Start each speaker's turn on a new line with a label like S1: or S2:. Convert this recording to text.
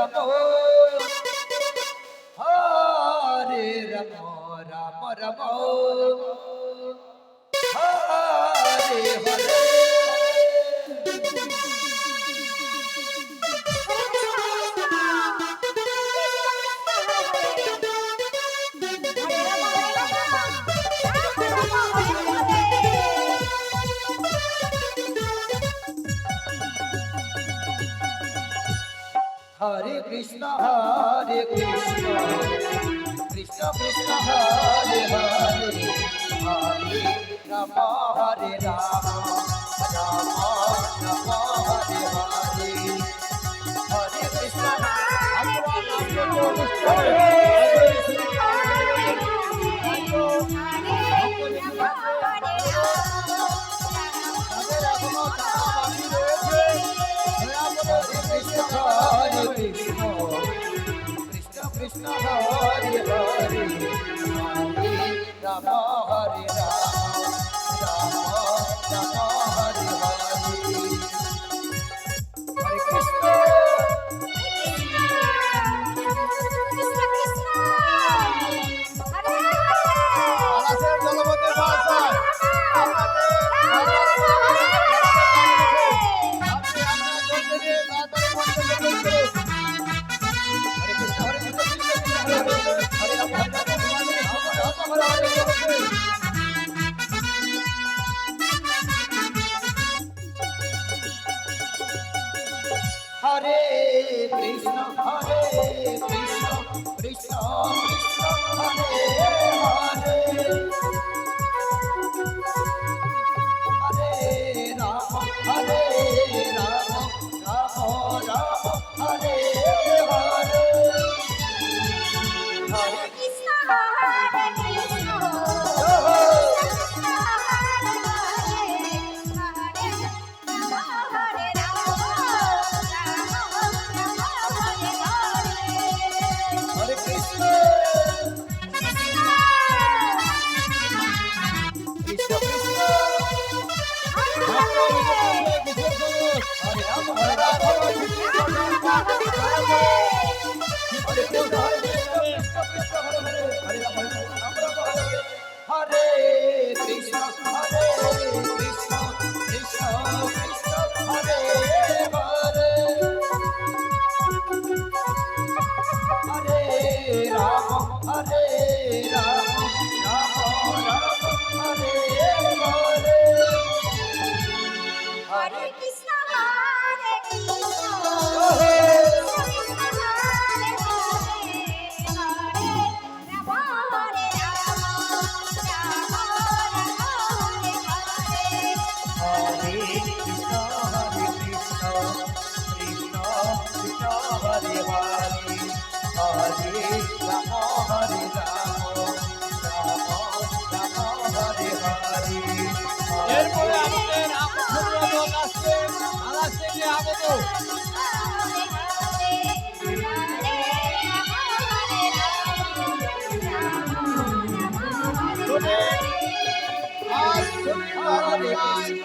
S1: রাম হরে Ram Ram Ram Hare Hare Hare Krishna, Hare Krishna, Krishna Krishna, Hare Hare, Hare Rama, Hare Rama, Rama Rama, Hare Hare, Hare Krishna, Hare Krishna, Krishna Krishna, Hare Hare, Hare Rama, Hare Rama, Rama Rama, Hare Hare, Hare Krishna. Hare Krishna, Hare Krishna, Krishna Krishna, Hare Hare, Hare Rama, Hare Rama, Rama Rama, Hare Hare, Hare
S2: Krishna, Hare Krishna,
S1: Hare Krishna, Krishna Krishna, Hare Rama, Hare Rama, Hare Krishna, Hare Krishna, Krishna Hare Hare, Hare Rama, Hare Rama, Hare Krishna, Hare Krishna, Krishna Krishna, Hare Hare, Hare Rama, Hare Rama, Rama Rama, Hare Hare,
S2: Hare Krishna, Hare Krishna,
S1: Hare Hare Krishna, Hare Krishna, Krishna Krishna, Hare Hare, Hare Rama, Hare Rama, Rama Rama, Hare Hare,
S3: এরপরে আমাদের আকর্ষণীয় দল আসছে আলাসে গিয়ে আগত
S1: Hare Krishna,